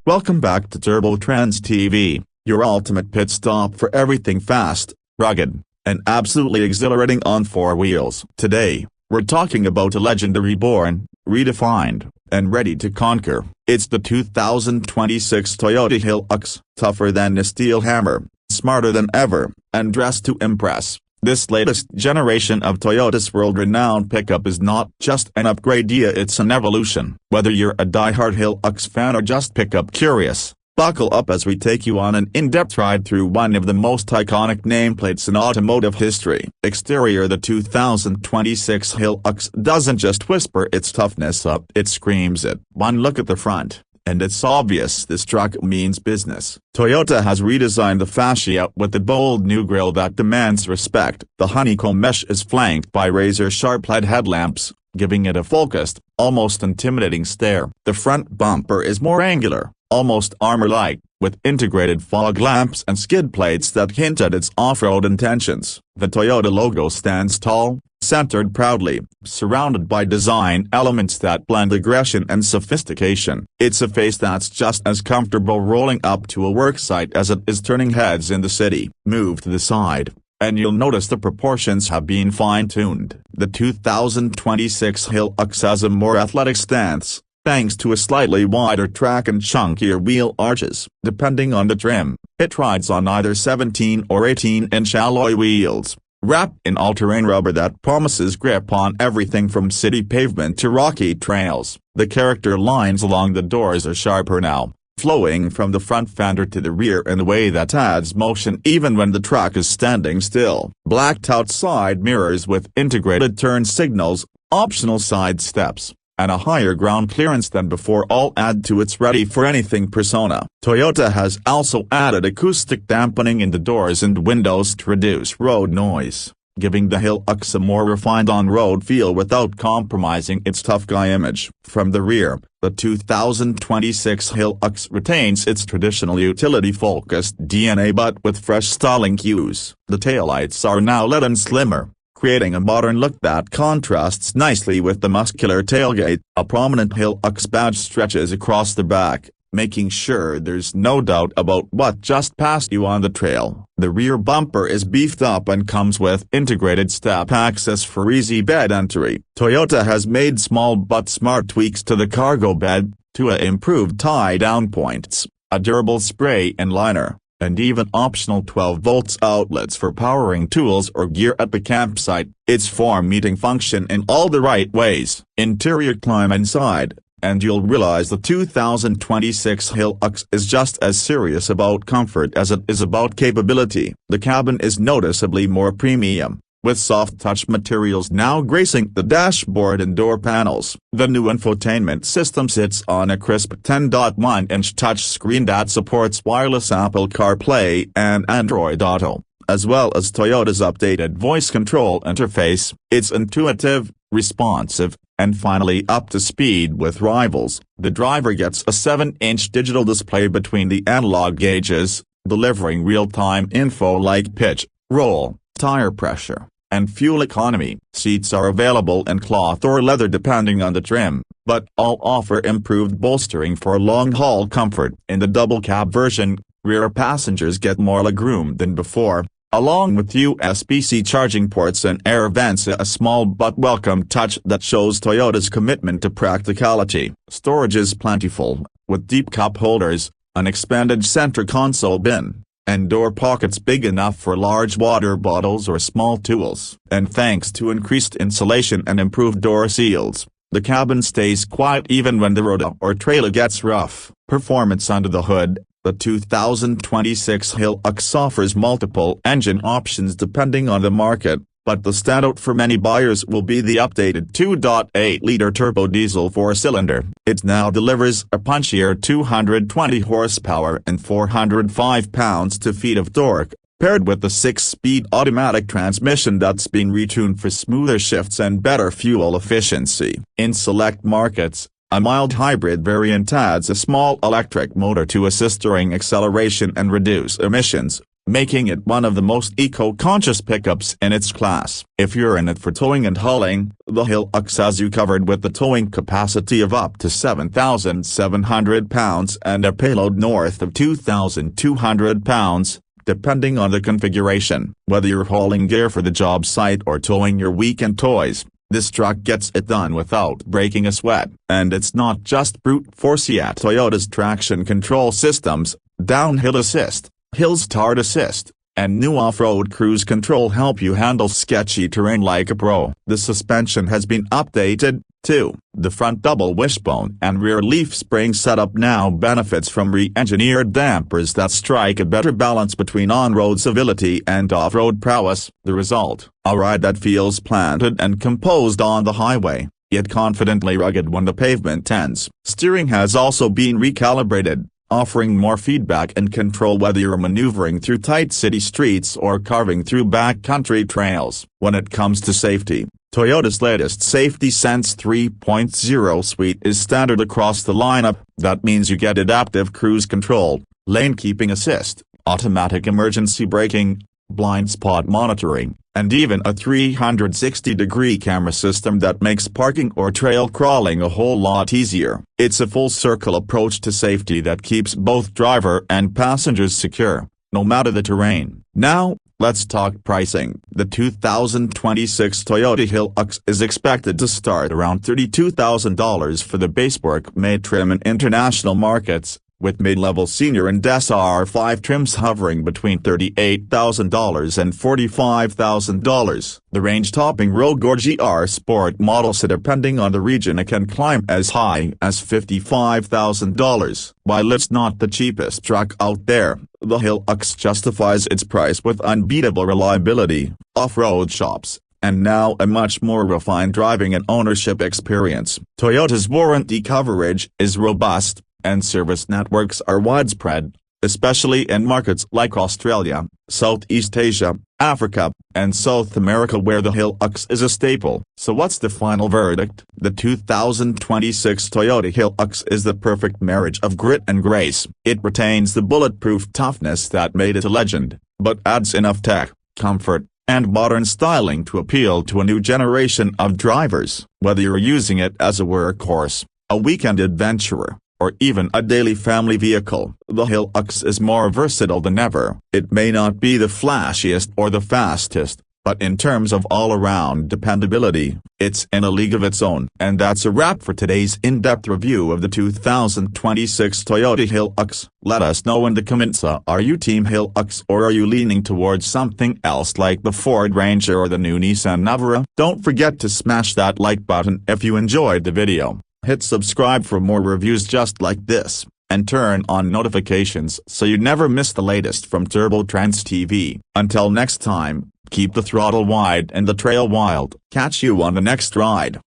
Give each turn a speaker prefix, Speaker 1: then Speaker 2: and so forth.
Speaker 1: Welcome back to Trendz TV, your ultimate pit stop for everything fast, rugged, and absolutely exhilarating on four wheels. Today, we're talking about a legendary reborn, redefined, and ready to conquer. It's the 2026 Toyota Hilux, tougher than a steel hammer, smarter than ever, and dressed to impress. This latest generation of Toyota's world-renowned pickup is not just an upgrade, it's an evolution. Whether you're a die-hard Hilux fan or just pickup curious, buckle up as we take you on an in-depth ride through one of the most iconic nameplates in automotive history. Exterior: the 2026 Hilux doesn't just whisper its toughness up, it screams it. One look at the front, and it's obvious this truck means business. Toyota has redesigned the fascia with a bold new grille that demands respect. The honeycomb mesh is flanked by razor-sharp LED headlamps, giving it a focused, almost intimidating stare. The front bumper is more angular, almost armor-like, with integrated fog lamps and skid plates that hint at its off-road intentions. The Toyota logo stands tall, centered proudly, surrounded by design elements that blend aggression and sophistication. It's a face that's just as comfortable rolling up to a worksite as it is turning heads in the city. Move to the side, and you'll notice the proportions have been fine-tuned. The 2026 Hilux has a more athletic stance, thanks to a slightly wider track and chunkier wheel arches. Depending on the trim, it rides on either 17 or 18-inch alloy wheels, wrapped in all-terrain rubber that promises grip on everything from city pavement to rocky trails. The character lines along the doors are sharper now, flowing from the front fender to the rear in a way that adds motion even when the truck is standing still. Blacked-out side mirrors with integrated turn signals, optional side steps, and a higher ground clearance than before all add to its ready-for-anything persona. Toyota has also added acoustic dampening in the doors and windows to reduce road noise, giving the Hilux a more refined on-road feel without compromising its tough guy image. From the rear, the 2026 Hilux retains its traditional utility-focused DNA but with fresh styling cues. The taillights are now LED and slimmer, creating a modern look that contrasts nicely with the muscular tailgate. A prominent Hilux badge stretches across the back, making sure there's no doubt about what just passed you on the trail. The rear bumper is beefed up and comes with integrated step access for easy bed entry. Toyota has made small but smart tweaks to the cargo bed, to improved tie-down points, a durable spray and liner, and even optional 12-volt outlets for powering tools or gear at the campsite. It's form-meeting function in all the right ways. Interior: climb inside, and you'll realize the 2026 Hilux is just as serious about comfort as it is about capability. The cabin is noticeably more premium, with soft-touch materials now gracing the dashboard and door panels. The new infotainment system sits on a crisp 10.1-inch touchscreen that supports wireless Apple CarPlay and Android Auto, as well as Toyota's updated voice control interface. It's intuitive, responsive, and finally up to speed with rivals. The driver gets a 7-inch digital display between the analog gauges, delivering real-time info like pitch, roll, tire pressure, and fuel economy. Seats are available in cloth or leather depending on the trim, but all offer improved bolstering for long-haul comfort. In the double-cab version, rear passengers get more legroom than before, along with USB-C charging ports and air vents, a small but welcome touch that shows Toyota's commitment to practicality. Storage is plentiful, with deep cup holders, an expanded center console bin, and door pockets big enough for large water bottles or small tools. And thanks to increased insulation and improved door seals, the cabin stays quiet even when the road or trailer gets rough. Performance: under the hood, the 2026 Hilux offers multiple engine options depending on the market, but the standout for many buyers will be the updated 2.8-liter turbo diesel 4-cylinder. It now delivers a punchier 220 horsepower and 405 pounds-feet of torque, paired with the 6-speed automatic transmission that's been retuned for smoother shifts and better fuel efficiency. In select markets, a mild hybrid variant adds a small electric motor to assist during acceleration and reduce emissions, making it one of the most eco-conscious pickups in its class. If you're in it for towing and hauling, the Hilux has you covered with the towing capacity of up to 7,700 pounds and a payload north of 2,200 pounds, depending on the configuration. Whether you're hauling gear for the job site or towing your weekend toys, this truck gets it done without breaking a sweat. And it's not just brute force yet. Toyota's traction control systems, downhill assist, hill start assist, and new off-road cruise control help you handle sketchy terrain like a pro. The suspension has been updated, too. The front double wishbone and rear leaf spring setup now benefits from re-engineered dampers that strike a better balance between on-road civility and off-road prowess. The result, a ride that feels planted and composed on the highway, yet confidently rugged when the pavement ends. Steering has also been recalibrated, offering more feedback and control whether you're maneuvering through tight city streets or carving through backcountry trails. When it comes to safety, Toyota's latest Safety Sense 3.0 suite is standard across the lineup. That means you get adaptive cruise control, lane keeping assist, automatic emergency braking, blind spot monitoring, and even a 360-degree camera system that makes parking or trail crawling a whole lot easier. It's a full-circle approach to safety that keeps both driver and passengers secure, no matter the terrain. Now, let's talk pricing. The 2026 Toyota Hilux is expected to start around $32,000 for the base work-made trim in international markets, with mid-level senior and SR5 trims hovering between $38,000 and $45,000. The range-topping Rogue or GR Sport models, depending on the region, can climb as high as $55,000. While it's not the cheapest truck out there, the Hilux justifies its price with unbeatable reliability, off-road shops, and now a much more refined driving and ownership experience. Toyota's warranty coverage is robust, and service networks are widespread, especially in markets like Australia, Southeast Asia, Africa, and South America, where the Hilux is a staple. So what's the final verdict? The 2026 Toyota Hilux is the perfect marriage of grit and grace. It retains the bulletproof toughness that made it a legend, but adds enough tech, comfort, and modern styling to appeal to a new generation of drivers. Whether you're using it as a workhorse, a weekend adventurer, or even a daily family vehicle, the Hilux is more versatile than ever. It may not be the flashiest or the fastest, but in terms of all-around dependability, it's in a league of its own. And that's a wrap for today's in-depth review of the 2026 Toyota Hilux. Let us know in the comments, are you Team Hilux or are you leaning towards something else like the Ford Ranger or the new Nissan Navara? Don't forget to smash that like button if you enjoyed the video. Hit subscribe for more reviews just like this, and turn on notifications so you never miss the latest from Trendz TV. Until next time, keep the throttle wide and the trail wild. Catch you on the next ride.